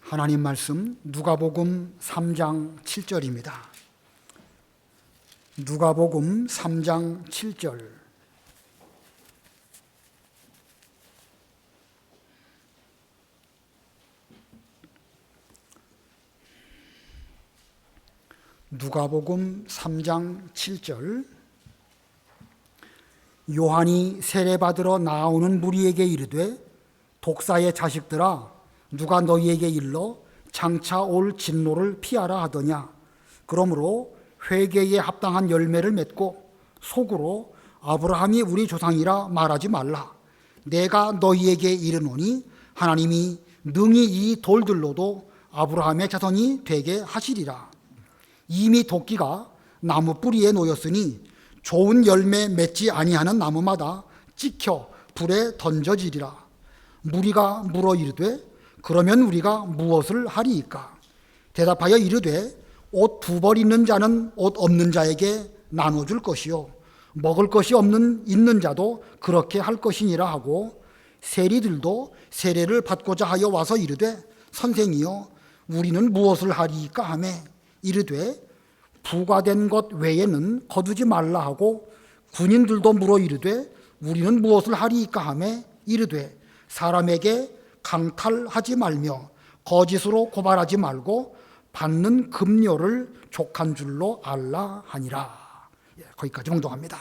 하나님 말씀 누가복음 3장 7절입니다. 누가복음 3장 7절. 누가복음 3장 7절. 요한이 세례받으러 나오는 무리에게 이르되 독사의 자식들아 누가 너희에게 일러 장차 올 진노를 피하라 하더냐. 그러므로 회개에 합당한 열매를 맺고 속으로 아브라함이 우리 조상이라 말하지 말라. 내가 너희에게 이르노니 하나님이 능히 이 돌들로도 아브라함의 자손이 되게 하시리라. 이미 도끼가 나무 뿌리에 놓였으니 좋은 열매 맺지 아니하는 나무마다 찍혀 불에 던져지리라. 무리가 물어 이르되 그러면 우리가 무엇을 하리이까? 대답하여 이르되 옷 두 벌 있는 자는 옷 없는 자에게 나눠줄 것이요 먹을 것이 있는 자도 그렇게 할 것이니라 하고, 세리들도 세례를 받고자 하여 와서 이르되 선생이여 우리는 무엇을 하리이까 하매 이르되 부과된 것 외에는 거두지 말라 하고, 군인들도 물어 이르되 우리는 무엇을 하리이까 하매 이르되 사람에게 강탈하지 말며 거짓으로 고발하지 말고 받는 급료를 족한 줄로 알라 하니라. 거기까지 봉독합니다.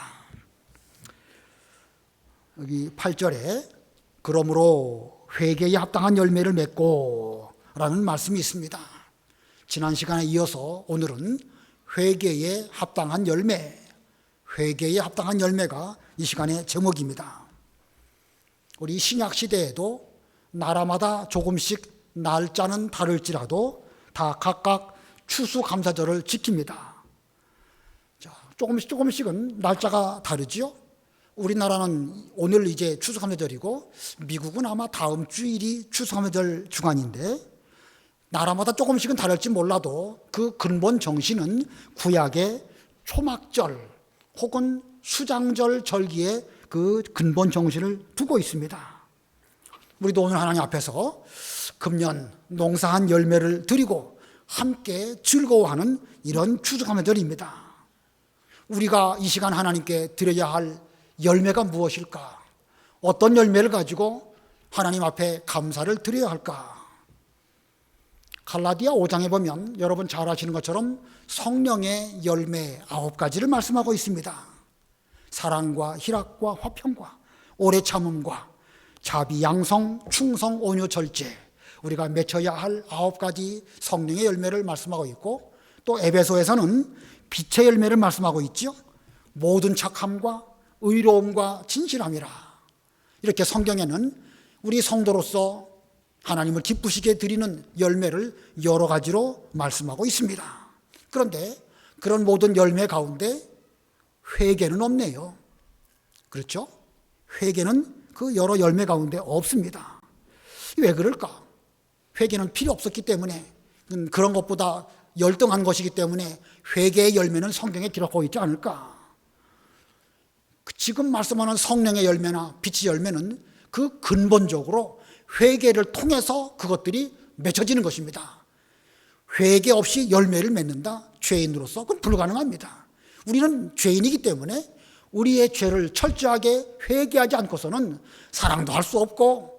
여기 8절에 그러므로 회개에 합당한 열매를 맺고 라는 말씀이 있습니다. 지난 시간에 이어서 오늘은 회개에 합당한 열매, 회개에 합당한 열매가 이 시간의 제목입니다. 우리 신약 시대에도 나라마다 조금씩 날짜는 다를지라도 다 각각 추수감사절을 지킵니다. 자, 조금씩은 날짜가 다르지요. 우리나라는 오늘 이제 추수감사절이고 미국은 아마 다음 주일이 추수감사절 주간인데, 나라마다 조금씩은 다를지 몰라도 그 근본 정신은 구약의 초막절 혹은 수장절 절기의 그 근본 정신을 두고 있습니다. 우리도 오늘 하나님 앞에서 금년 농사한 열매를 드리고 함께 즐거워하는 이런 추수감사절입니다. 우리가 이 시간 하나님께 드려야 할 열매가 무엇일까? 어떤 열매를 가지고 하나님 앞에 감사를 드려야 할까? 갈라디아 5장에 보면 여러분 잘 아시는 것처럼 성령의 열매 9가지를 말씀하고 있습니다. 사랑과 희락과 화평과 오래 참음과 자비, 양성, 충성, 온유, 절제, 우리가 맺혀야 할 9가지 성령의 열매를 말씀하고 있고, 또 에베소에서는 빛의 열매를 말씀하고 있죠. 모든 착함과 의로움과 진실함이라. 이렇게 성경에는 우리 성도로서 하나님을 기쁘시게 드리는 열매를 여러 가지로 말씀하고 있습니다. 그런데 그런 모든 열매 가운데 회개는 없네요. 그렇죠? 회개는 그 여러 열매 가운데 없습니다. 왜 그럴까? 회개는 필요 없었기 때문에, 그런 것보다 열등한 것이기 때문에 회개의 열매는 성경에 기록하고 있지 않을까? 지금 말씀하는 성령의 열매나 빛의 열매는 그 근본적으로 회개를 통해서 그것들이 맺혀지는 것입니다. 회개 없이 열매를 맺는다? 죄인으로서 그건 불가능합니다. 우리는 죄인이기 때문에 우리의 죄를 철저하게 회개하지 않고서는 사랑도 할 수 없고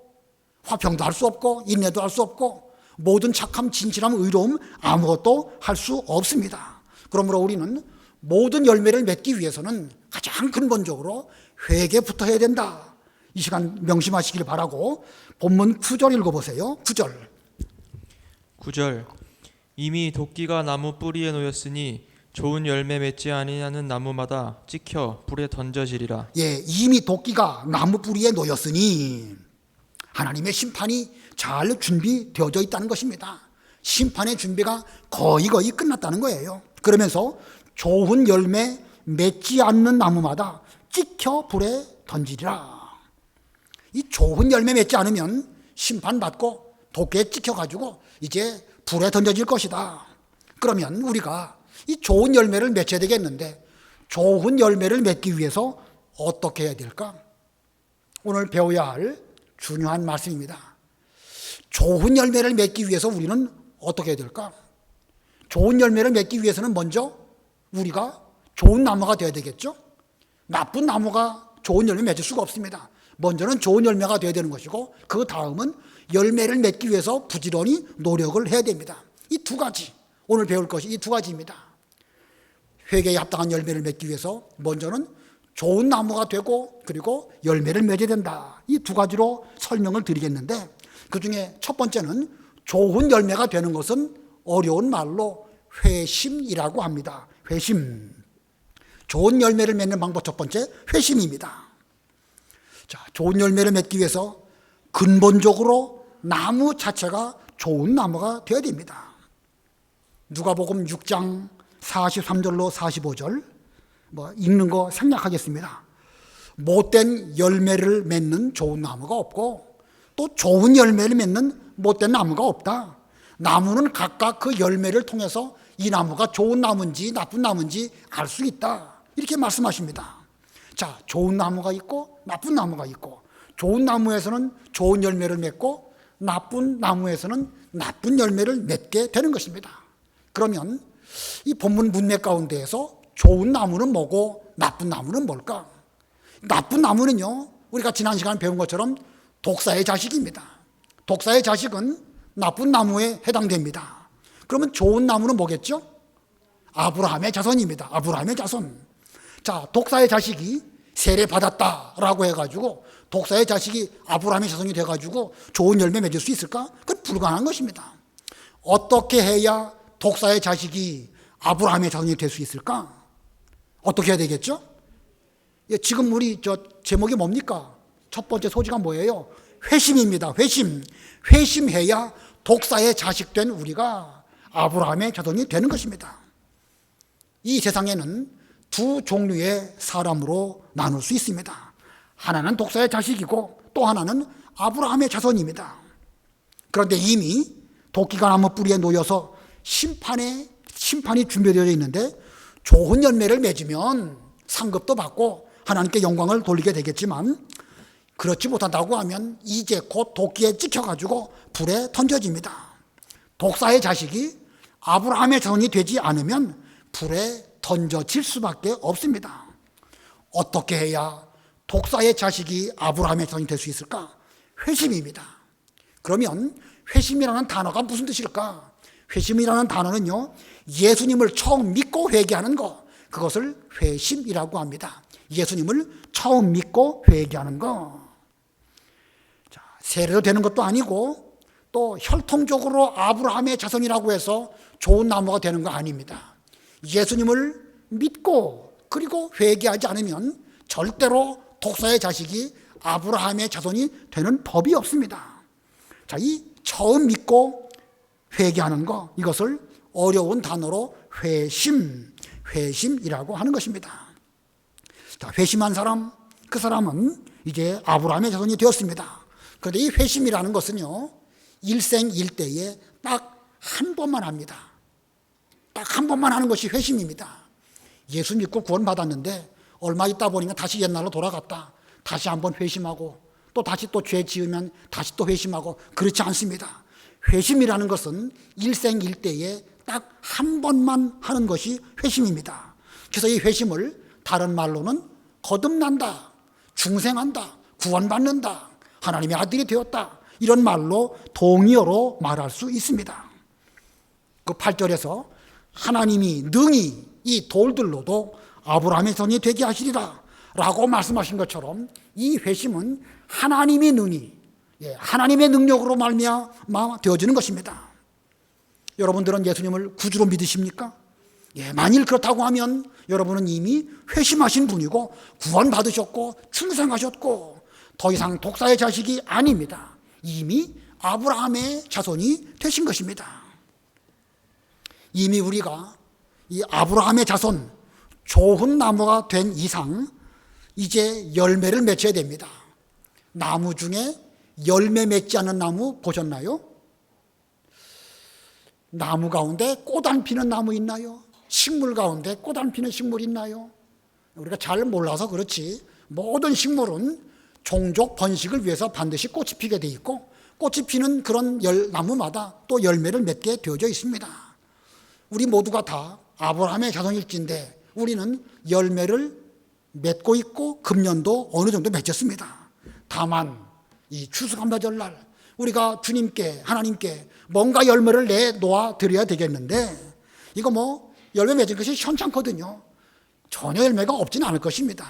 화평도 할 수 없고 인내도 할 수 없고 모든 착함, 진실함, 의로움 아무것도 할 수 없습니다. 그러므로 우리는 모든 열매를 맺기 위해서는 가장 근본적으로 회개부터 해야 된다. 이 시간 명심하시길 바라고 본문 9절 읽어보세요. 9절. 이미 도끼가 나무 뿌리에 놓였으니 좋은 열매 맺지 아니하는 나무마다 찍혀 불에 던져지리라. 이미 도끼가 나무 뿌리에 놓였으니 하나님의 심판이 잘 준비되어져 있다는 것입니다. 심판의 준비가 거의 끝났다는 거예요. 그러면서 좋은 열매 맺지 않는 나무마다 찍혀 불에 던지리라. 이 좋은 열매 맺지 않으면 심판받고 도끼에 찍혀가지고 이제 불에 던져질 것이다. 그러면 우리가 이 좋은 열매를 맺어야 되겠는데, 좋은 열매를 맺기 위해서 어떻게 해야 될까? 오늘 배워야 할 중요한 말씀입니다. 좋은 열매를 맺기 위해서 우리는 어떻게 해야 될까? 좋은 열매를 맺기 위해서는 먼저 우리가 좋은 나무가 되어야 되겠죠? 나쁜 나무가 좋은 열매 맺을 수가 없습니다. 먼저는 좋은 열매가 되어야 되는 것이고, 그 다음은 열매를 맺기 위해서 부지런히 노력을 해야 됩니다. 이 두 가지, 오늘 배울 것이 이 두 가지입니다. 회개에 합당한 열매를 맺기 위해서 먼저는 좋은 나무가 되고, 그리고 열매를 맺어야 된다. 이 두 가지로 설명을 드리겠는데, 그 중에 첫 번째는 좋은 열매가 되는 것은 어려운 말로 회심이라고 합니다. 회심. 좋은 열매를 맺는 방법 첫 번째, 회심입니다. 자, 좋은 열매를 맺기 위해서 근본적으로 나무 자체가 좋은 나무가 되어야 됩니다. 누가복음 6장 43절로 45절 읽는 거 생략하겠습니다. 못된 열매를 맺는 좋은 나무가 없고, 또 좋은 열매를 맺는 못된 나무가 없다. 나무는 각각 그 열매를 통해서 이 나무가 좋은 나무인지 나쁜 나무인지 알 수 있다. 이렇게 말씀하십니다. 자, 좋은 나무가 있고 나쁜 나무가 있고, 좋은 나무에서는 좋은 열매를 맺고 나쁜 나무에서는 나쁜 열매를 맺게 되는 것입니다. 그러면 이 본문 문맥 가운데에서 좋은 나무는 뭐고 나쁜 나무는 뭘까? 나쁜 나무는요, 우리가 지난 시간에 배운 것처럼 독사의 자식입니다. 독사의 자식은 나쁜 나무에 해당됩니다. 그러면 좋은 나무는 뭐겠죠? 아브라함의 자손입니다. 아브라함의 자손. 자, 독사의 자식이 세례받았다라고 해가지고 독사의 자식이 아브라함의 자손이 돼가지고 좋은 열매 맺을 수 있을까? 그건 불가능한 것입니다. 어떻게 해야 독사의 자식이 아브라함의 자손이 될 수 있을까? 어떻게 해야 되겠죠? 예, 지금 우리 제목이 뭡니까? 첫 번째 소지가 뭐예요? 회심입니다. 회심. 회심해야 독사의 자식 된 우리가 아브라함의 자손이 되는 것입니다. 이 세상에는 두 종류의 사람으로 나눌 수 있습니다. 하나는 독사의 자식이고 또 하나는 아브라함의 자손입니다. 그런데 이미 도끼가 나무 뿌리에 놓여서 심판이 준비되어 있는데, 좋은 열매를 맺으면 상급도 받고 하나님께 영광을 돌리게 되겠지만, 그렇지 못한다고 하면 이제 곧 도끼에 찍혀가지고 불에 던져집니다. 독사의 자식이 아브라함의 자손이 되지 않으면 불에 던져질 수밖에 없습니다. 어떻게 해야 독사의 자식이 아브라함의 자손이 될 수 있을까? 회심입니다. 그러면 회심이라는 단어가 무슨 뜻일까? 회심이라는 단어는요, 예수님을 처음 믿고 회개하는 것, 그것을 회심이라고 합니다. 예수님을 처음 믿고 회개하는 것. 자, 세례도 되는 것도 아니고 또 혈통적으로 아브라함의 자손이라고 해서 좋은 나무가 되는 거 아닙니다. 예수님을 믿고 그리고 회개하지 않으면 절대로 독사의 자식이 아브라함의 자손이 되는 법이 없습니다. 자, 이 처음 믿고 회개하는 것, 이것을 어려운 단어로 회심이라고 하는 것입니다. 자, 회심한 사람, 그 사람은 이제 아브라함의 자손이 되었습니다. 그런데 이 회심이라는 것은요, 일생일대에 딱 한 번만 합니다. 딱 한 번만 하는 것이 회심입니다. 예수 믿고 구원받았는데 얼마 있다 보니까 다시 옛날로 돌아갔다. 다시 한번 회심하고 또 다시 또 죄 지으면 다시 또 회심하고, 그렇지 않습니다. 회심이라는 것은 일생일대에 딱 한 번만 하는 것이 회심입니다. 그래서 이 회심을 다른 말로는 거듭난다, 중생한다, 구원받는다, 하나님의 아들이 되었다, 이런 말로 동의어로 말할 수 있습니다. 그 8절에서 하나님이 능히 이 돌들로도 아브라함의 자손이 되게 하시리라 라고 말씀하신 것처럼, 이 회심은 하나님이 능히, 하나님의 능력으로 말미암아 되어지는 것입니다. 여러분들은 예수님을 구주로 믿으십니까? 만일 그렇다고 하면 여러분은 이미 회심하신 분이고 구원받으셨고 충성하셨고 더 이상 독사의 자식이 아닙니다. 이미 아브라함의 자손이 되신 것입니다. 이미 우리가 이 아브라함의 자손, 좋은 나무가 된 이상 이제 열매를 맺어야 됩니다. 나무 중에 열매 맺지 않는 나무 보셨나요? 나무 가운데 꽃 안 피는 나무 있나요? 식물 가운데 꽃 안 피는 식물 있나요? 우리가 잘 몰라서 그렇지 모든 식물은 종족 번식을 위해서 반드시 꽃이 피게 돼 있고, 꽃이 피는 그런 나무마다 또 열매를 맺게 되어져 있습니다. 우리 모두가 다 아브라함의 자손일진데 우리는 열매를 맺고 있고 금년도 어느 정도 맺었습니다. 다만 이 추수감사절날 우리가 주님께 하나님께 뭔가 열매를 내놓아 드려야 되겠는데 이거 뭐 열매 맺은 것이 현찮거든요. 전혀 열매가 없지는 않을 것입니다.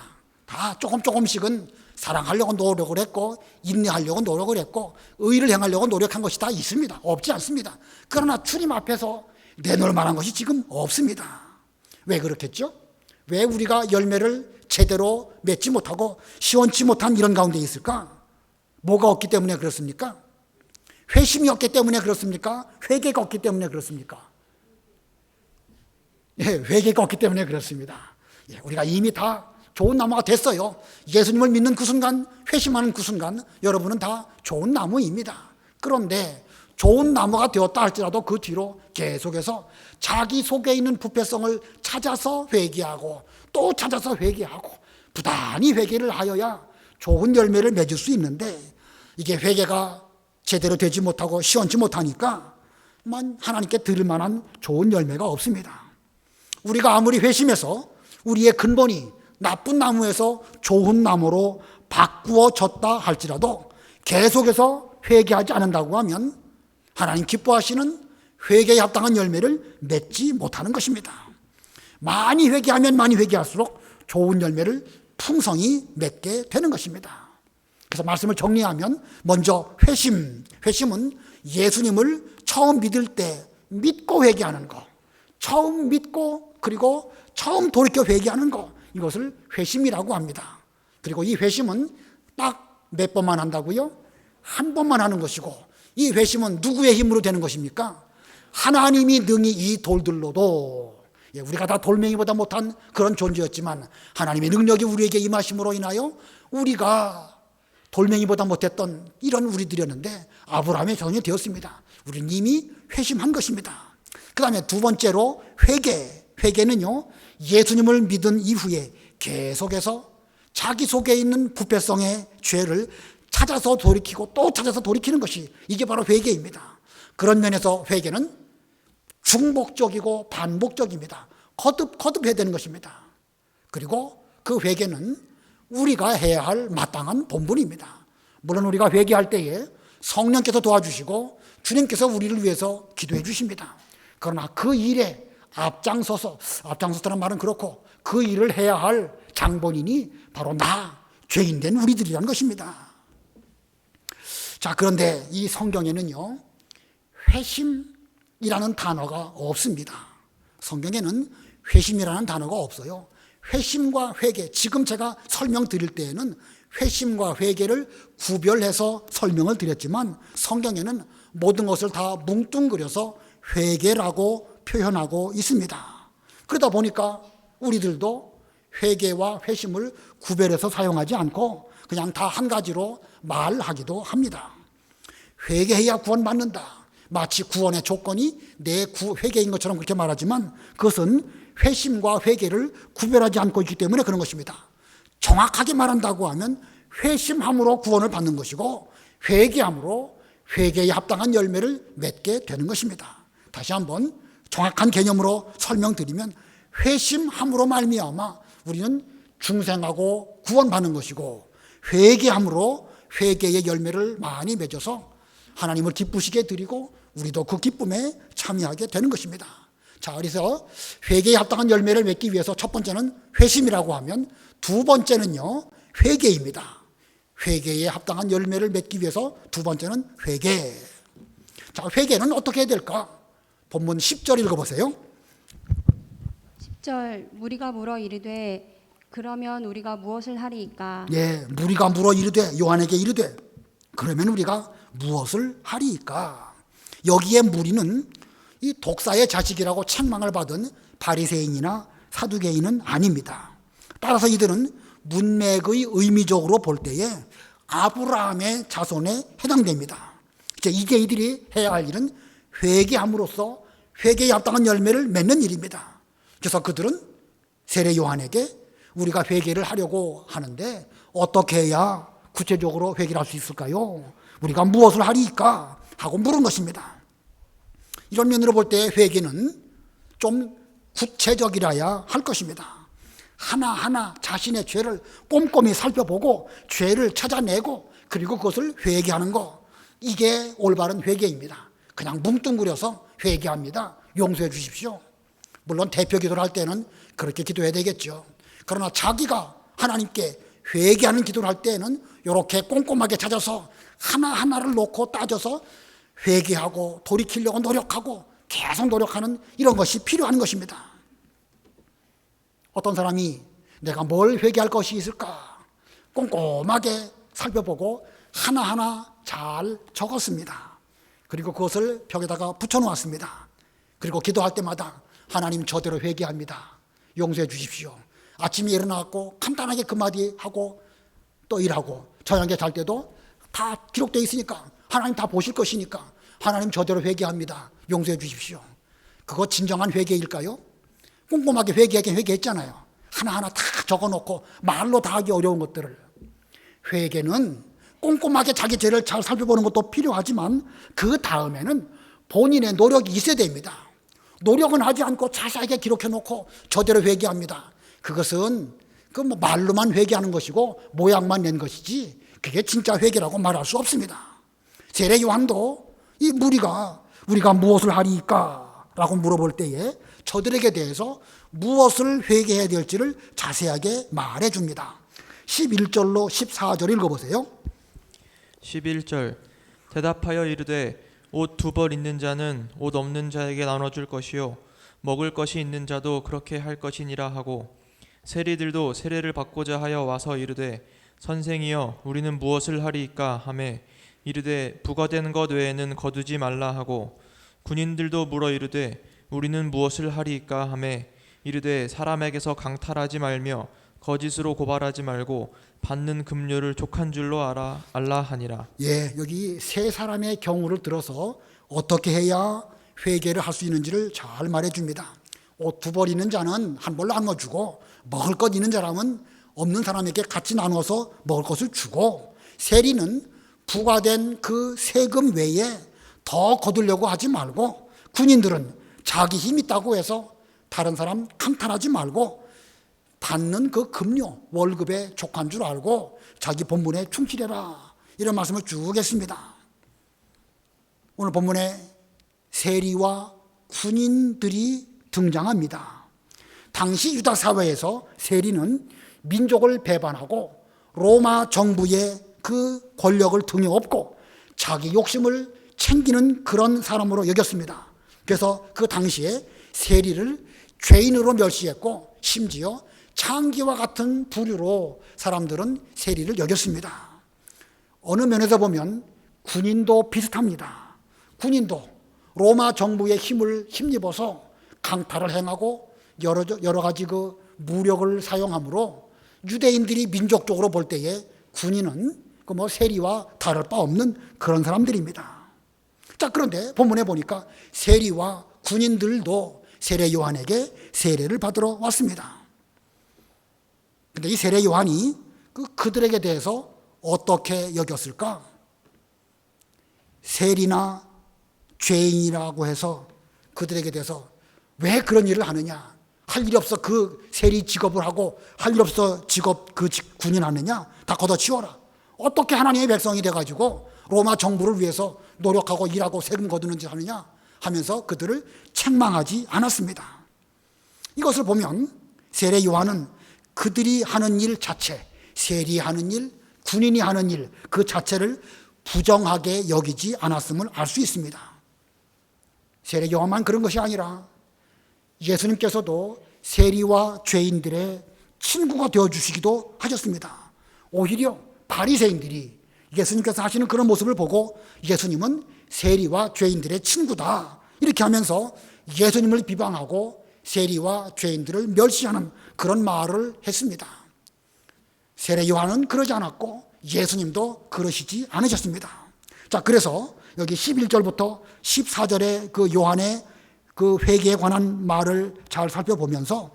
다 조금씩은 사랑하려고 노력을 했고 인내하려고 노력을 했고 의를 행하려고 노력한 것이 다 있습니다. 없지 않습니다. 그러나 주님 앞에서 내놓을 만한 것이 지금 없습니다. 왜 그렇겠죠? 왜 우리가 열매를 제대로 맺지 못하고 시원치 못한 이런 가운데 있을까? 뭐가 없기 때문에 그렇습니까? 회심이 없기 때문에 그렇습니까? 회개가 없기 때문에 그렇습니까? 예, 회개가 없기 때문에 그렇습니다. 예, 우리가 이미 다 좋은 나무가 됐어요. 예수님을 믿는 그 순간, 회심하는 그 순간 여러분은 다 좋은 나무입니다. 그런데 좋은 나무가 되었다 할지라도 그 뒤로 계속해서 자기 속에 있는 부패성을 찾아서 회개하고 또 찾아서 회개하고 부단히 회개를 하여야 좋은 열매를 맺을 수 있는데 이게 회개가 제대로 되지 못하고 시원치 못하니까 하나님께 드릴 만한 좋은 열매가 없습니다. 우리가 아무리 회심해서 우리의 근본이 나쁜 나무에서 좋은 나무로 바꾸어졌다 할지라도 계속해서 회개하지 않는다고 하면 하나님 기뻐하시는 회개에 합당한 열매를 맺지 못하는 것입니다. 많이 회개하면 많이 회개할수록 좋은 열매를 풍성히 맺게 되는 것입니다. 그래서 말씀을 정리하면 먼저 회심은 예수님을 처음 믿을 때 믿고 회개하는 것, 처음 믿고 그리고 처음 돌이켜 회개하는 것, 이것을 회심이라고 합니다. 그리고 이 회심은 딱 몇 번만 한다고요? 한 번만 하는 것이고 이 회심은 누구의 힘으로 되는 것입니까? 하나님이 능히 이 돌들로도, 우리가 다 돌멩이보다 못한 그런 존재였지만 하나님의 능력이 우리에게 임하심으로 인하여 우리가 돌멩이보다 못했던 이런 우리들이었는데 아브라함의 자손이 되었습니다. 우리는 이미 회심한 것입니다. 그 다음에 두 번째로 회개는요, 예수님을 믿은 이후에 계속해서 자기 속에 있는 부패성의 죄를 찾아서 돌이키고 또 찾아서 돌이키는 것이 이게 바로 회개입니다. 그런 면에서 회개는 중복적이고 반복적입니다. 거듭해야 되는 것입니다. 그리고 그 회개는 우리가 해야 할 마땅한 본분입니다. 물론 우리가 회개할 때에 성령께서 도와주시고 주님께서 우리를 위해서 기도해 주십니다. 그러나 그 일에 앞장서서라는 말은 그렇고 그 일을 해야 할 장본인이 바로 죄인된 우리들이라는 것입니다. 자, 그런데 이 성경에는요, 회심이라는 단어가 없습니다. 성경에는 회심이라는 단어가 없어요. 회심과 회개, 지금 제가 설명드릴 때에는 회심과 회개를 구별해서 설명을 드렸지만 성경에는 모든 것을 다 뭉뚱그려서 회개라고 표현하고 있습니다. 그러다 보니까 우리들도 회개와 회심을 구별해서 사용하지 않고 그냥 다 한 가지로 말하기도 합니다. 회개해야 구원받는다. 마치 구원의 조건이 내 회개인 것처럼 그렇게 말하지만 그것은 회심과 회개를 구별하지 않고 있기 때문에 그런 것입니다. 정확하게 말한다고 하면 회심함으로 구원을 받는 것이고 회개함으로 회개에 합당한 열매를 맺게 되는 것입니다. 다시 한번 정확한 개념으로 설명드리면 회심함으로 말미암아 우리는 중생하고 구원받는 것이고 회개함으로 회개의 열매를 많이 맺어서 하나님을 기쁘시게 드리고 우리도 그 기쁨에 참여하게 되는 것입니다. 자, 그래서 회개에 합당한 열매를 맺기 위해서 첫 번째는 회심이라고 하면 두 번째는요, 회개입니다. 회개에 합당한 열매를 맺기 위해서 두 번째는 회개. 자, 회개는 어떻게 해야 될까? 본문 10절 읽어보세요. 10절 무리가 물어 이르되 그러면 우리가 무엇을 하리이까? 예, 무리가 물어 이르되 요한에게 이르되 그러면 우리가 무엇을 하리이까? 여기에 무리는 이 독사의 자식이라고 책망을 받은 바리새인이나 사두개인은 아닙니다. 따라서 이들은 문맥의 의미적으로 볼 때에 아브라함의 자손에 해당됩니다. 이게 이들이 해야 할 일은 회개함으로써 회개에 합당한 열매를 맺는 일입니다. 그래서 그들은 세례 요한에게 우리가 회개를 하려고 하는데 어떻게 해야 구체적으로 회개를 할 수 있을까요? 우리가 무엇을 하리이까 하고 물은 것입니다. 이런 면으로 볼 때 회개는 좀 구체적이라야 할 것입니다. 하나하나 자신의 죄를 꼼꼼히 살펴보고 죄를 찾아내고 그리고 그것을 회개하는 것, 이게 올바른 회개입니다. 그냥 뭉뚱그려서 회개합니다. 용서해 주십시오. 물론 대표 기도를 할 때는 그렇게 기도해야 되겠죠. 그러나 자기가 하나님께 회개하는 기도를 할 때는 이렇게 꼼꼼하게 찾아서 하나하나를 놓고 따져서 회개하고 돌이키려고 노력하고 계속 노력하는 이런 것이 필요한 것입니다. 어떤 사람이 내가 뭘 회개할 것이 있을까 꼼꼼하게 살펴보고 하나하나 잘 적었습니다. 그리고 그것을 벽에다가 붙여놓았습니다. 그리고 기도할 때마다 하나님 저대로 회개합니다. 용서해 주십시오. 아침에 일어나고 간단하게 그 마디 하고 또 일하고 저녁에 잘 때도 다 기록되어 있으니까 하나님 다 보실 것이니까 하나님 저대로 회개합니다. 용서해 주십시오. 그거 진정한 회개일까요? 꼼꼼하게 회개하긴 회개했잖아요. 하나하나 다 적어놓고 말로 다 하기 어려운 것들을. 회개는 꼼꼼하게 자기 죄를 잘 살펴보는 것도 필요하지만 그 다음에는 본인의 노력이 있어야 됩니다. 노력은 하지 않고 자세하게 기록해놓고 저대로 회개합니다. 그것은 그 말로만 회개하는 것이고 모양만 낸 것이지 그게 진짜 회개라고 말할 수 없습니다. 세례 요한도 이 무리가 우리가 무엇을 하리이까 라고 물어볼 때에 저들에게 대해서 무엇을 회개해야 될지를 자세하게 말해줍니다. 11절로 14절 읽어보세요. 11절 대답하여 이르되 옷 두 벌 있는 자는 옷 없는 자에게 나눠줄 것이요 먹을 것이 있는 자도 그렇게 할 것이니라 하고 세리들도 세례를 받고자 하여 와서 이르되 선생이여 우리는 무엇을 하리이까 하매 이르되 부과된 것 외에는 거두지 말라 하고 군인들도 물어 이르되 우리는 무엇을 하리이까 하매 이르되 사람에게서 강탈하지 말며 거짓으로 고발하지 말고 받는 금료를 족한 줄로 알라 하니라. 예, 여기 세 사람의 경우를 들어서 어떻게 해야 회개를 할 수 있는지를 잘 말해줍니다. 옷 두 벌 있는 자는 한 벌 나눠주고 먹을 것 있는 사람은 없는 사람에게 같이 나눠서 먹을 것을 주고 세리는 부과된 그 세금 외에 더 거두려고 하지 말고 군인들은 자기 힘 있다고 해서 다른 사람 강탈하지 말고 받는 그 금료 월급에 족한 줄 알고 자기 본분에 충실해라 이런 말씀을 쭉 했습니다. 오늘 본문에 세리와 군인들이 등장합니다. 당시 유다 사회에서 세리는 민족을 배반하고 로마 정부의 그 권력을 등에 업고 자기 욕심을 챙기는 그런 사람으로 여겼습니다. 그래서 그 당시에 세리를 죄인으로 멸시했고 심지어 창기와 같은 부류로 사람들은 세리를 여겼습니다. 어느 면에서 보면 군인도 비슷합니다. 군인도 로마 정부의 힘을 힘입어서 강탈을 행하고 여러 가지 그 무력을 사용하므로 유대인들이 민족적으로 볼 때에 군인은 그 세리와 다를 바 없는 그런 사람들입니다. 자, 그런데 본문에 보니까 세리와 군인들도 세례 요한에게 세례를 받으러 왔습니다. 근데 이 세례 요한이 그들에게 대해서 어떻게 여겼을까? 세리나 죄인이라고 해서 그들에게 대해서 왜 그런 일을 하느냐? 할 일이 없어 그 세리 직업을 하고 할 일 없어 직업 군인 하느냐? 다 걷어치워라. 어떻게 하나님의 백성이 돼가지고 로마 정부를 위해서 노력하고 일하고 세금 거두는 짓 하느냐? 하면서 그들을 책망하지 않았습니다. 이것을 보면 세례 요한은 그들이 하는 일 자체, 세리하는 일, 군인이 하는 일 그 자체를 부정하게 여기지 않았음을 알 수 있습니다. 세례 요한만 그런 것이 아니라 예수님께서도 세리와 죄인들의 친구가 되어주시기도 하셨습니다. 오히려 바리새인들이 예수님께서 하시는 그런 모습을 보고 예수님은 세리와 죄인들의 친구다 이렇게 하면서 예수님을 비방하고 세리와 죄인들을 멸시하는 그런 말을 했습니다. 세례 요한은 그러지 않았고 예수님도 그러시지 않으셨습니다. 자, 그래서 여기 11절부터 14절의 그 요한의 그 회개에 관한 말을 잘 살펴보면서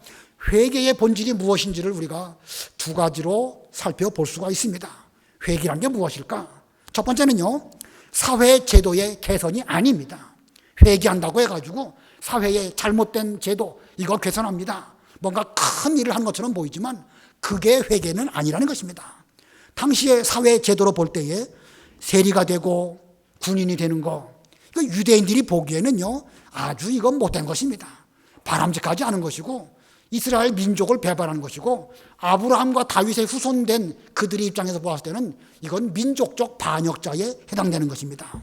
회개의 본질이 무엇인지를 우리가 두 가지로 살펴볼 수가 있습니다. 회개란 게 무엇일까? 첫 번째는요, 사회 제도의 개선이 아닙니다. 회개한다고 해가지고 사회의 잘못된 제도 이거 개선합니다. 뭔가 큰 일을 한 것처럼 보이지만 그게 회개는 아니라는 것입니다. 당시의 사회 제도로 볼 때에 세리가 되고 군인이 되는 거, 이거 유대인들이 보기에는요 아주 이건 못된 것입니다. 바람직하지 않은 것이고 이스라엘 민족을 배반하는 것이고 아브라함과 다윗의 후손된 그들의 입장에서 보았을 때는 이건 민족적 반역자에 해당되는 것입니다.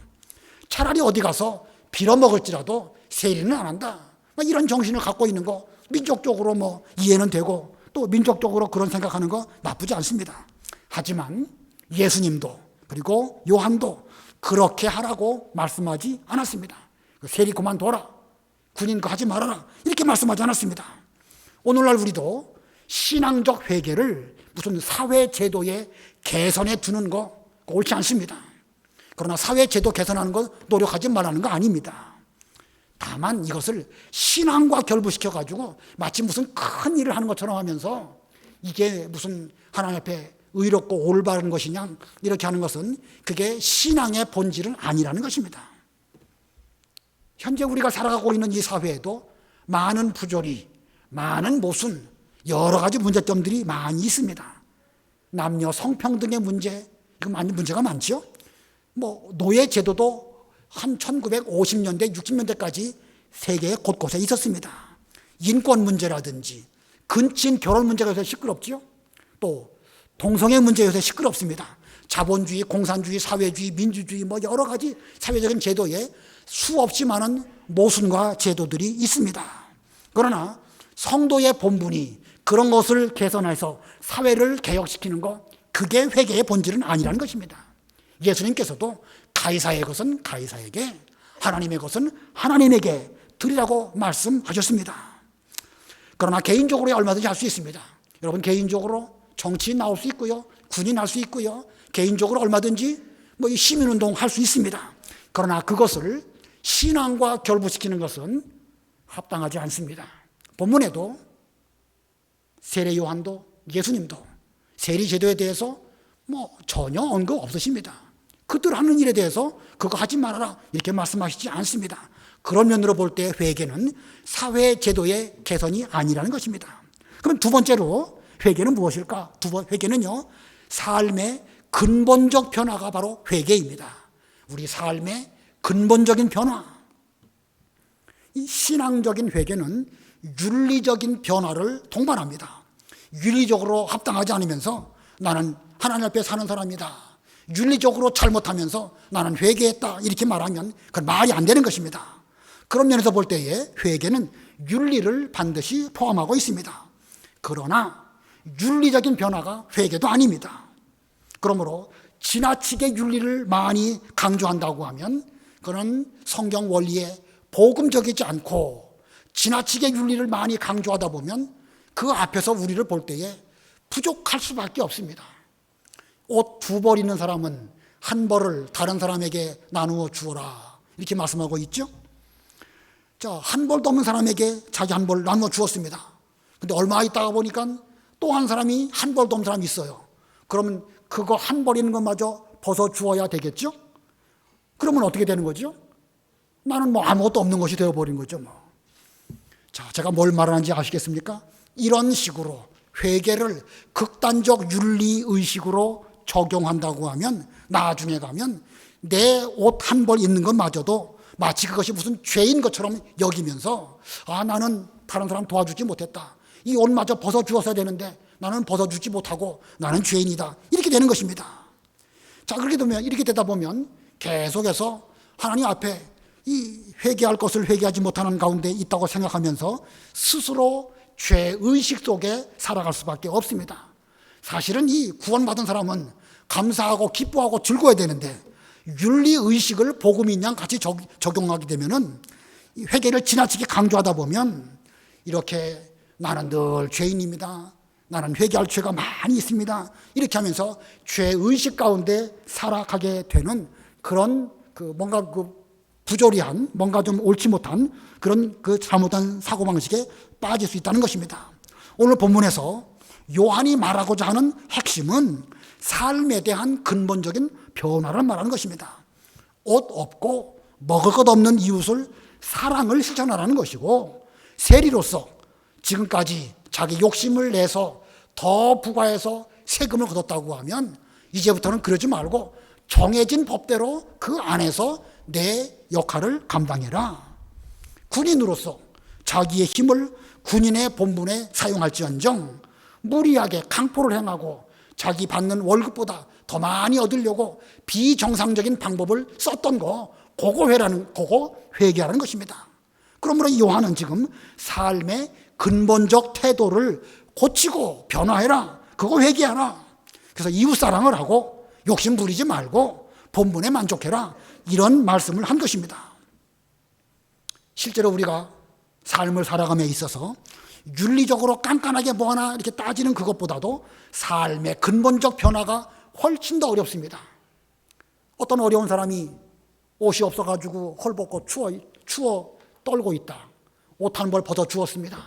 차라리 어디 가서 빌어먹을지라도 세리는 안 한다, 이런 정신을 갖고 있는 거 민족적으로 뭐 이해는 되고 또 민족적으로 그런 생각하는 거 나쁘지 않습니다. 하지만 예수님도 그리고 요한도 그렇게 하라고 말씀하지 않았습니다. 세리 그만둬라, 군인 그거 하지 말아라, 이렇게 말씀하지 않았습니다. 오늘날 우리도 신앙적 회개를 무슨 사회 제도의 개선에 두는 거 옳지 않습니다. 그러나 사회 제도 개선하는 거 노력하지 말라는 거 아닙니다. 다만 이것을 신앙과 결부시켜 가지고 마치 무슨 큰 일을 하는 것처럼 하면서 이게 무슨 하나님 앞에 의롭고 올바른 것이냐 이렇게 하는 것은 그게 신앙의 본질은 아니라는 것입니다. 현재 우리가 살아가고 있는 이 사회에도 많은 부조리, 많은 모순, 여러 가지 문제점들이 많이 있습니다. 남녀 성평등의 문제, 이거 많이 문제가 많죠. 뭐 노예 제도도 한 1950년대, 60년대까지 세계 곳곳에 있었습니다. 인권 문제라든지 근친 결혼 문제가 요새 시끄럽죠. 또 동성애 문제 요새 시끄럽습니다. 자본주의, 공산주의, 사회주의, 민주주의 뭐 여러 가지 사회적인 제도에 수없이 많은 모순과 제도들이 있습니다. 그러나 성도의 본분이 그런 것을 개선해서 사회를 개혁시키는 것, 그게 회개의 본질은 아니라는 것입니다. 예수님께서도 가이사의 것은 가이사에게, 하나님의 것은 하나님에게 드리라고 말씀하셨습니다. 그러나 개인적으로 얼마든지 할 수 있습니다. 여러분 개인적으로 정치인 나올 수 있고요, 군인 할 수 있고요, 개인적으로 얼마든지 뭐 시민운동 할 수 있습니다. 그러나 그것을 신앙과 결부시키는 것은 합당하지 않습니다. 본문에도 세례 요한도 예수님도 세리 제도에 대해서 뭐 전혀 언급 없으십니다. 그들 하는 일에 대해서 그거 하지 말아라 이렇게 말씀하시지 않습니다. 그런 면으로 볼 때 회개는 사회 제도의 개선이 아니라는 것입니다. 그럼 두 번째로 회개는 무엇일까? 회개는요, 삶의 근본적 변화가 바로 회개입니다. 우리 삶의 근본적인 변화. 이 신앙적인 회개는 윤리적인 변화를 동반합니다. 윤리적으로 합당하지 않으면서 나는 하나님 앞에 사는 사람이다, 윤리적으로 잘못하면서 나는 회개했다 이렇게 말하면 그건 말이 안 되는 것입니다. 그런 면에서 볼 때에 회개는 윤리를 반드시 포함하고 있습니다. 그러나 윤리적인 변화가 회개도 아닙니다. 그러므로 지나치게 윤리를 많이 강조한다고 하면 그런 성경 원리에 복음적이지 않고, 지나치게 윤리를 많이 강조하다 보면 그 앞에서 우리를 볼 때에 부족할 수밖에 없습니다. 옷 2벌 있는 사람은 1벌을 다른 사람에게 나누어 주어라 이렇게 말씀하고 있죠. 자, 1벌도 없는 사람에게 자기 1벌 나누어 주었습니다. 근데 얼마 있다가 보니까 또 한 사람이 1벌도 없는 사람이 있어요. 그러면 그거 1벌 있는 것마저 벗어 주어야 되겠죠? 그러면 어떻게 되는 거죠? 나는 뭐 아무것도 없는 것이 되어버린 거죠. 뭐. 자, 제가 뭘 말하는지 아시겠습니까? 이런 식으로 회개를 극단적 윤리의식으로 적용한다고 하면 나중에 가면 내 옷 1벌 있는 것마저도 마치 그것이 무슨 죄인 것처럼 여기면서 나는 다른 사람 도와주지 못했다, 이 옷마저 벗어주었어야 되는데 나는 벗어주지 못하고 나는 죄인이다 이렇게 되는 것입니다. 자, 이렇게 되다 보면 계속해서 하나님 앞에 이 회개할 것을 회개하지 못하는 가운데 있다고 생각하면서 스스로 죄의식 속에 살아갈 수밖에 없습니다. 사실은 이 구원받은 사람은 감사하고 기뻐하고 즐거워야 되는데 윤리의식을 복음인 양 같이 적용하게 되면은 회개를 지나치게 강조하다 보면 이렇게 나는 늘 죄인입니다, 나는 회개할 죄가 많이 있습니다 이렇게 하면서 죄의식 가운데 살아가게 되는 그런 뭔가 부조리한, 뭔가 좀 옳지 못한 그런 잘못한 사고방식에 빠질 수 있다는 것입니다. 오늘 본문에서 요한이 말하고자 하는 핵심은 삶에 대한 근본적인 변화를 말하는 것입니다. 옷 없고 먹을 것 없는 이웃을 사랑을 실천하라는 것이고, 세리로서 지금까지 자기 욕심을 내서 더 부과해서 세금을 걷었다고 하면 이제부터는 그러지 말고 정해진 법대로 그 안에서 내 역할을 감당해라. 군인으로서 자기의 힘을 군인의 본분에 사용할지언정 무리하게 강포를 행하고 자기 받는 월급보다 더 많이 얻으려고 비정상적인 방법을 썼던 그거 회개하라는 것입니다. 그러므로 요한은 지금 삶의 근본적 태도를 고치고 변화해라. 그거 회개하라. 그래서 이웃사랑을 하고 욕심 부리지 말고 본분에 만족해라. 이런 말씀을 한 것입니다. 실제로 우리가 삶을 살아감에 있어서 윤리적으로 깐깐하게 뭐 하나 이렇게 따지는 그것보다도 삶의 근본적 변화가 훨씬 더 어렵습니다. 어떤 어려운 사람이 옷이 없어가지고 헐벗고 추워 떨고 있다. 옷 한 벌 벗어주었습니다.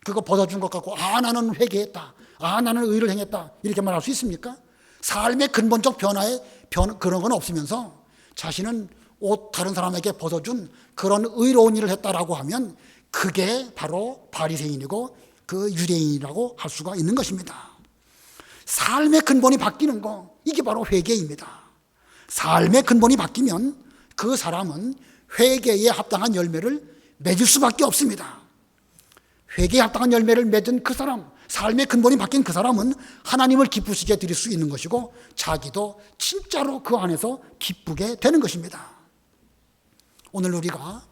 그거 벗어준 것 같고 나는 회개했다. 나는 의를 행했다. 이렇게 말할 수 있습니까? 삶의 근본적 변화에 그런 건 없으면서 자신은 옷 다른 사람에게 벗어준 그런 의로운 일을 했다라고 하면 그게 바로 바리새인이고 그 유대인이라고 할 수가 있는 것입니다. 삶의 근본이 바뀌는 거, 이게 바로 회개입니다. 삶의 근본이 바뀌면 그 사람은 회개에 합당한 열매를 맺을 수밖에 없습니다. 회개에 합당한 열매를 맺은 그 사람, 삶의 근본이 바뀐 그 사람은 하나님을 기쁘시게 드릴 수 있는 것이고 자기도 진짜로 그 안에서 기쁘게 되는 것입니다. 오늘 우리가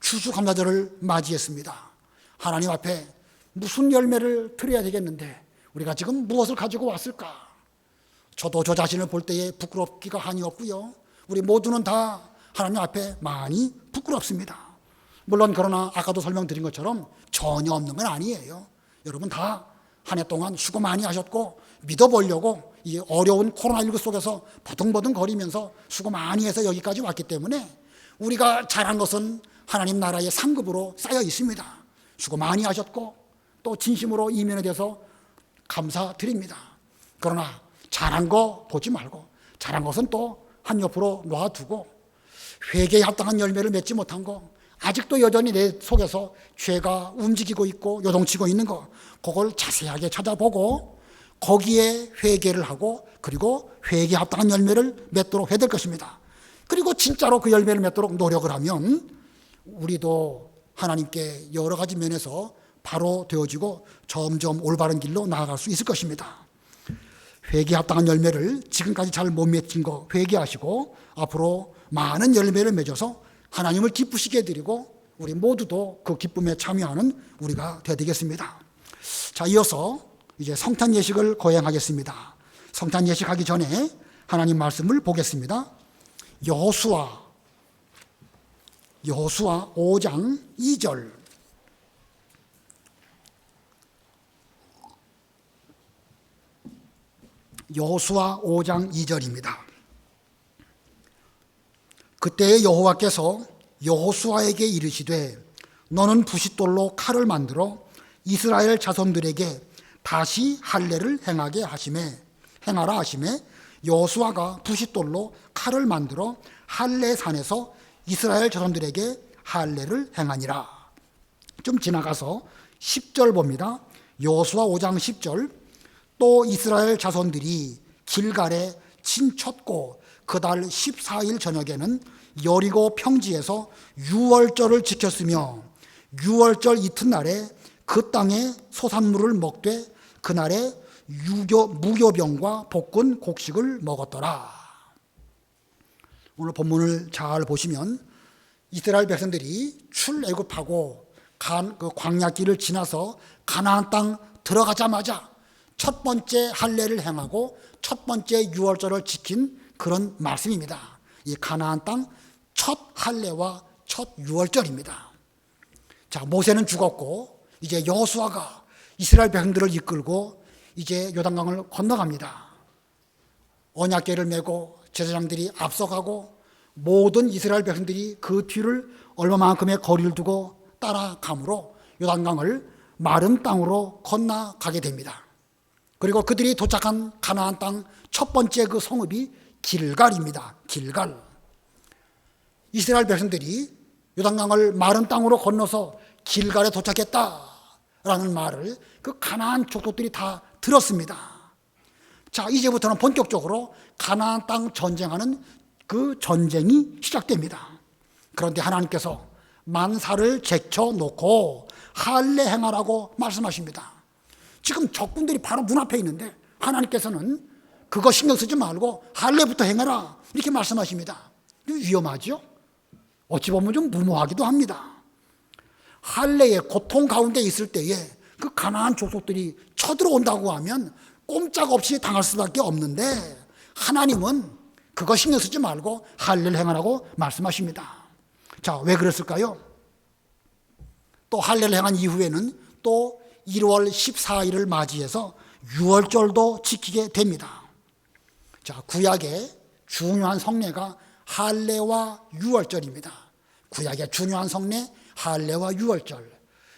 추수감사절을 맞이했습니다. 하나님 앞에 무슨 열매를 드려야 되겠는데 우리가 지금 무엇을 가지고 왔을까? 저도 저 자신을 볼 때에 부끄럽기가 한이 없고요. 우리 모두는 다 하나님 앞에 많이 부끄럽습니다. 물론 그러나 아까도 설명드린 것처럼 전혀 없는 건 아니에요. 여러분 다 한 해 동안 수고 많이 하셨고 믿어보려고 이 어려운 코로나19 속에서 버둥버둥 거리면서 수고 많이 해서 여기까지 왔기 때문에 우리가 잘한 것은 하나님 나라의 상급으로 쌓여 있습니다. 수고 많이 하셨고 또 진심으로 이면에 대해서 감사드립니다. 그러나 잘한 거 보지 말고 잘한 것은 또 한옆으로 놔두고 회개에 합당한 열매를 맺지 못한 거, 아직도 여전히 내 속에서 죄가 움직이고 있고 요동치고 있는 거, 그걸 자세하게 찾아보고 거기에 회개를 하고 그리고 회개에 합당한 열매를 맺도록 해야 될 것입니다. 그리고 진짜로 그 열매를 맺도록 노력을 하면 우리도 하나님께 여러 가지 면에서 바로 되어지고 점점 올바른 길로 나아갈 수 있을 것입니다. 회개에 합당한 열매를 지금까지 잘 못 맺힌 거 회개하시고 앞으로 많은 열매를 맺어서 하나님을 기쁘시게 해드리고 우리 모두도 그 기쁨에 참여하는 우리가 되어야 되겠습니다. 자, 이어서 이제 성탄 예식을 거행하겠습니다. 성탄 예식하기 전에 하나님 말씀을 보겠습니다. 여호수아 5장 2절. 여호수아 5장 2절입니다. 그때 여호와께서 여호수아에게 이르시되 너는 부싯돌로 칼을 만들어 이스라엘 자손들에게 다시 할례를 행하라 하시매 여호수아가 부싯돌로 칼을 만들어 할례산에서 이스라엘 자손들에게 할례를 행하니라. 좀 지나가서 10절 봅니다. 여호수아 5장 10절. 또 이스라엘 자손들이 길갈에 진쳤고 그달 14일 저녁에는 여리고 평지에서 유월절을 지켰으며 유월절 이튿날에 그 땅에 소산물을 먹되 그날에 무교병과 볶은 곡식을 먹었더라. 오늘 본문을 잘 보시면 이스라엘 백성들이 출애굽하고 그 광야길을 지나서 가나안 땅 들어가자마자 첫 번째 할례를 행하고 첫 번째 유월절을 지킨 그런 말씀입니다. 이 가나안 땅 첫 할례와 첫 유월절입니다. 자, 모세는 죽었고 이제 여호수아가 이스라엘 백성들을 이끌고 이제 요단강을 건너갑니다. 언약궤를 메고 제사장들이 앞서가고 모든 이스라엘 백성들이 그 뒤를 얼마만큼의 거리를 두고 따라가므로 요단강을 마른 땅으로 건너가게 됩니다. 그리고 그들이 도착한 가나안 땅 첫 번째 그 성읍이 길갈입니다. 길갈. 이스라엘 백성들이 요단강을 마른 땅으로 건너서 길갈에 도착했다라는 말을 그 가나안 족속들이 다 들었습니다. 자, 이제부터는 본격적으로 가나안 땅 전쟁하는 그 전쟁이 시작됩니다. 그런데 하나님께서 만사를 제쳐놓고 할례 행하라고 말씀하십니다. 지금 적군들이 바로 눈앞에 있는데 하나님께서는 그거 신경 쓰지 말고 할례부터 행해라 이렇게 말씀하십니다. 위험하죠? 어찌 보면 좀 무모하기도 합니다. 할례의 고통 가운데 있을 때에 그 가나안 족속들이 쳐들어온다고 하면 꼼짝없이 당할 수밖에 없는데 하나님은 그거 신경 쓰지 말고 할례를 행하라고 말씀하십니다. 자, 왜 그랬을까요? 또 할례를 행한 이후에는 또 1월 14일을 맞이해서 유월절도 지키게 됩니다. 자, 구약의 중요한 성례가 할례와 유월절입니다. 구약의 중요한 성례 할례와 유월절.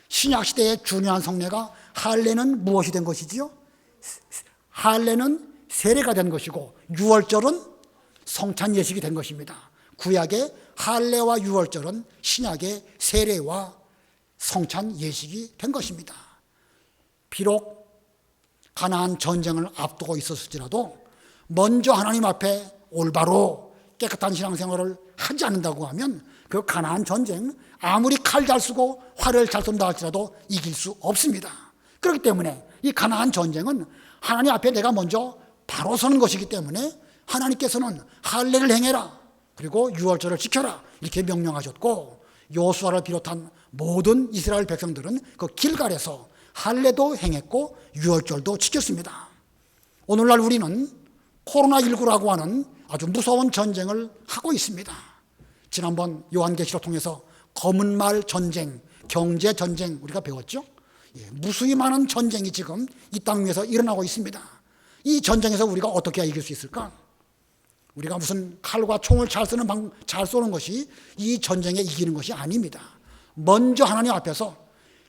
신약 시대의 중요한 성례가 할례는 무엇이 된 것이지요? 할례는 세례가 된 것이고 유월절은 성찬 예식이 된 것입니다. 구약의 할례와 유월절은 신약의 세례와 성찬 예식이 된 것입니다. 비록 가나안 전쟁을 앞두고 있었을지라도 먼저 하나님 앞에 올바로 깨끗한 신앙생활을 하지 않는다고 하면 그 가나안 전쟁 아무리 칼 잘 쓰고 활을 잘 쏜다 할지라도 이길 수 없습니다. 그렇기 때문에 이 가나안 전쟁은 하나님 앞에 내가 먼저 바로 서는 것이기 때문에 하나님께서는 할례를 행해라 그리고 유월절을 지켜라 이렇게 명령하셨고 여호수아를 비롯한 모든 이스라엘 백성들은 그 길갈에서 할례도 행했고 유월절도 지켰습니다. 오늘날 우리는 코로나19라고 하는 아주 무서운 전쟁을 하고 있습니다. 지난번 요한계시록 통해서 검은 말 전쟁, 경제 전쟁 우리가 배웠죠. 무수히 많은 전쟁이 지금 이 땅 위에서 일어나고 있습니다. 이 전쟁에서 우리가 어떻게 해야 이길 수 있을까? 우리가 무슨 칼과 총을 잘 쏘는 것이 이 전쟁에 이기는 것이 아닙니다. 먼저 하나님 앞에서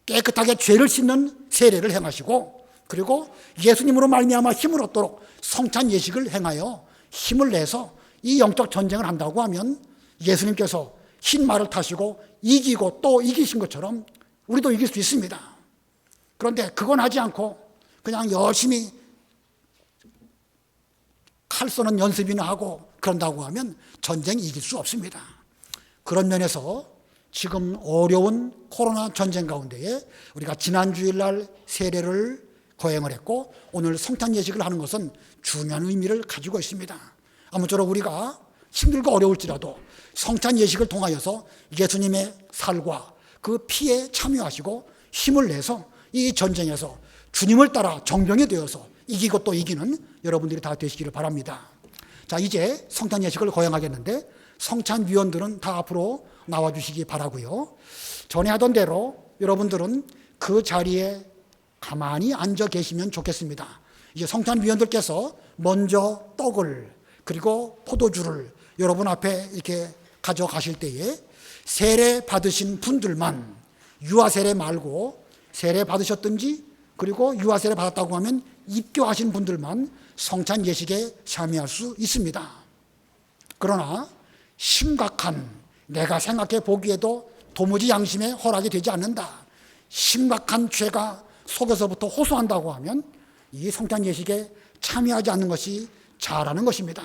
깨끗하게 죄를 씻는 세례를 행하시고 그리고 예수님으로 말미암아 힘을 얻도록 성찬 예식을 행하여 힘을 내서 이 영적 전쟁을 한다고 하면 예수님께서 흰 말을 타시고 이기고 또 이기신 것처럼 우리도 이길 수 있습니다. 그런데 그건 하지 않고 그냥 열심히 칼 쏘는 연습이나 하고 그런다고 하면 전쟁 이길 수 없습니다. 그런 면에서 지금 어려운 코로나 전쟁 가운데에 우리가 지난 주일날 세례를 거행을 했고 오늘 성찬 예식을 하는 것은 중요한 의미를 가지고 있습니다. 아무쪼록 우리가 힘들고 어려울지라도 성찬 예식을 통하여서 예수님의 살과 그 피에 참여하시고 힘을 내서 이 전쟁에서 주님을 따라 정병이 되어서 이기고 또 이기는 여러분들이 다 되시기를 바랍니다. 자, 이제 성찬 예식을 거행하겠는데 성찬 위원들은 다 앞으로 나와주시기 바라고요. 전에 하던 대로 여러분들은 그 자리에 가만히 앉아 계시면 좋겠습니다. 이제 성찬 위원들께서 먼저 떡을 그리고 포도주를 여러분 앞에 이렇게 가져가실 때에 세례 받으신 분들만 유아 세례 말고 세례 받으셨든지 그리고 유아 세례 받았다고 하면 입교하신 분들만 성찬 예식에 참여할 수 있습니다. 그러나 심각한 내가 생각해 보기에도 도무지 양심에 허락이 되지 않는다. 심각한 죄가 속에서부터 호소한다고 하면 이 성찬 예식에 참여하지 않는 것이 잘하는 것입니다.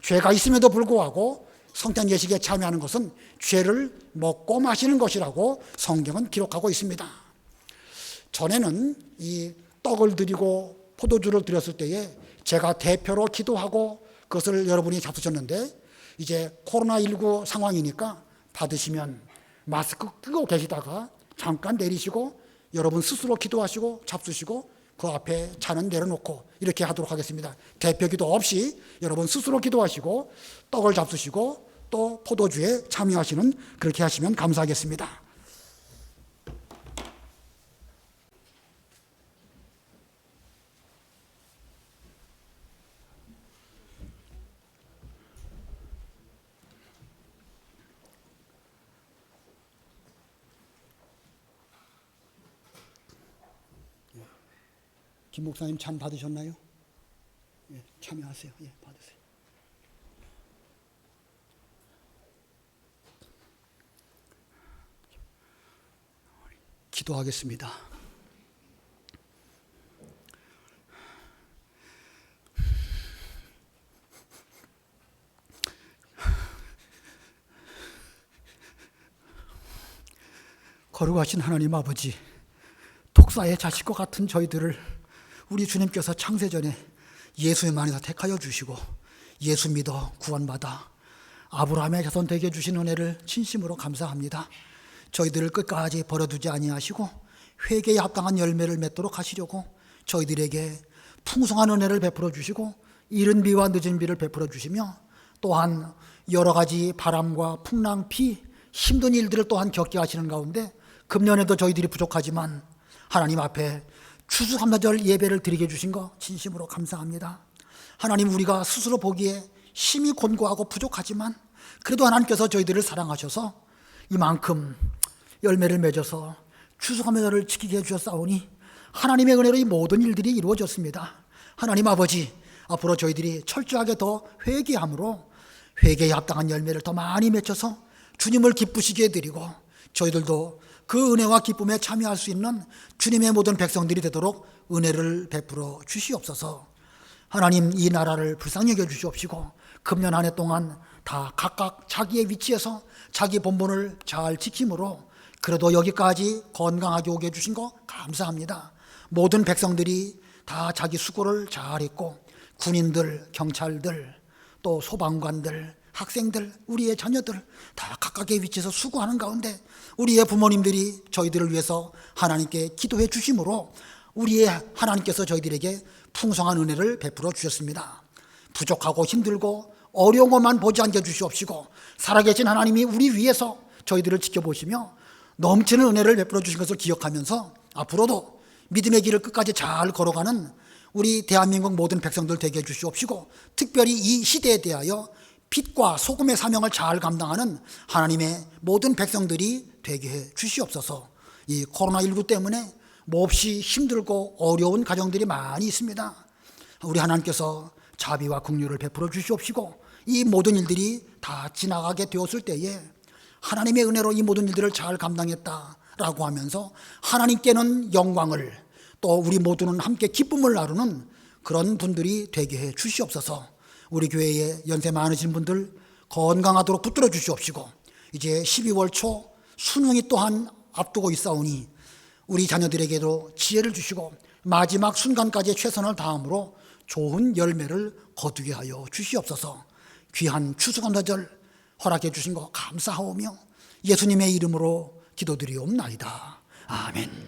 죄가 있음에도 불구하고 성찬 예식에 참여하는 것은 죄를 먹고 마시는 것이라고 성경은 기록하고 있습니다. 전에는 이 떡을 드리고 포도주를 드렸을 때에 제가 대표로 기도하고 그것을 여러분이 잡수셨는데 이제 코로나19 상황이니까 받으시면 마스크 끼고 계시다가 잠깐 내리시고 여러분 스스로 기도하시고 잡수시고 그 앞에 잔은 내려놓고 이렇게 하도록 하겠습니다. 대표 기도 없이 여러분 스스로 기도하시고 떡을 잡수시고 또 포도주에 참여하시는 그렇게 하시면 감사하겠습니다. 김 목사님 찬 받으셨나요? 예, 참여하세요. 예, 받으세요. 기도하겠습니다. 거룩하신 하나님 아버지, 독사의 자식과 같은 저희들을 우리 주님께서 창세전에 예수님 안에서 택하여 주시고 예수 믿어 구원받아 아브라함의 자손 되게 주신 은혜를 진심으로 감사합니다. 저희들을 끝까지 버려두지 아니하시고 회개에 합당한 열매를 맺도록 하시려고 저희들에게 풍성한 은혜를 베풀어 주시고 이른 비와 늦은 비를 베풀어 주시며 또한 여러 가지 바람과 풍랑, 비, 힘든 일들을 또한 겪게 하시는 가운데 금년에도 저희들이 부족하지만 하나님 앞에 추수감사절 예배를 드리게 해주신 거 진심으로 감사합니다. 하나님, 우리가 스스로 보기에 힘이 곤고하고 부족하지만 그래도 하나님께서 저희들을 사랑하셔서 이만큼 열매를 맺어서 추수감사절을 지키게 해주셨사오니 하나님의 은혜로 이 모든 일들이 이루어졌습니다. 하나님 아버지, 앞으로 저희들이 철저하게 더 회개함으로 회개에 합당한 열매를 더 많이 맺혀서 주님을 기쁘시게 해드리고 저희들도 그 은혜와 기쁨에 참여할 수 있는 주님의 모든 백성들이 되도록 은혜를 베풀어 주시옵소서. 하나님, 이 나라를 불쌍히 여겨 주시옵시고 금년 한 해 동안 다 각각 자기의 위치에서 자기 본분을 잘 지킴으로 그래도 여기까지 건강하게 오게 해주신 거 감사합니다. 모든 백성들이 다 자기 수고를 잘했고 군인들, 경찰들, 또 소방관들, 학생들, 우리의 자녀들 다 각각의 위치에서 수고하는 가운데 우리의 부모님들이 저희들을 위해서 하나님께 기도해 주심으로 우리의 하나님께서 저희들에게 풍성한 은혜를 베풀어 주셨습니다. 부족하고 힘들고 어려운 것만 보지 않게 주시옵시고 살아계신 하나님이 우리 위해서 저희들을 지켜보시며 넘치는 은혜를 베풀어 주신 것을 기억하면서 앞으로도 믿음의 길을 끝까지 잘 걸어가는 우리 대한민국 모든 백성들 되게 해주시옵시고 특별히 이 시대에 대하여 빛과 소금의 사명을 잘 감당하는 하나님의 모든 백성들이 되게 해 주시옵소서. 이 코로나19 때문에 몹시 힘들고 어려운 가정들이 많이 있습니다. 우리 하나님께서 자비와 긍휼을 베풀어 주시옵시고 이 모든 일들이 다 지나가게 되었을 때에 하나님의 은혜로 이 모든 일들을 잘 감당했다라고 하면서 하나님께는 영광을, 또 우리 모두는 함께 기쁨을 나누는 그런 분들이 되게 해 주시옵소서. 우리 교회에 연세 많으신 분들 건강하도록 붙들어 주시옵시고 이제 12월 초 수능이 또한 앞두고 있사오니 우리 자녀들에게도 지혜를 주시고 마지막 순간까지 최선을 다함으로 좋은 열매를 거두게 하여 주시옵소서. 귀한 추수감사절 허락해 주신 거 감사하오며 예수님의 이름으로 기도드리옵나이다. 아멘.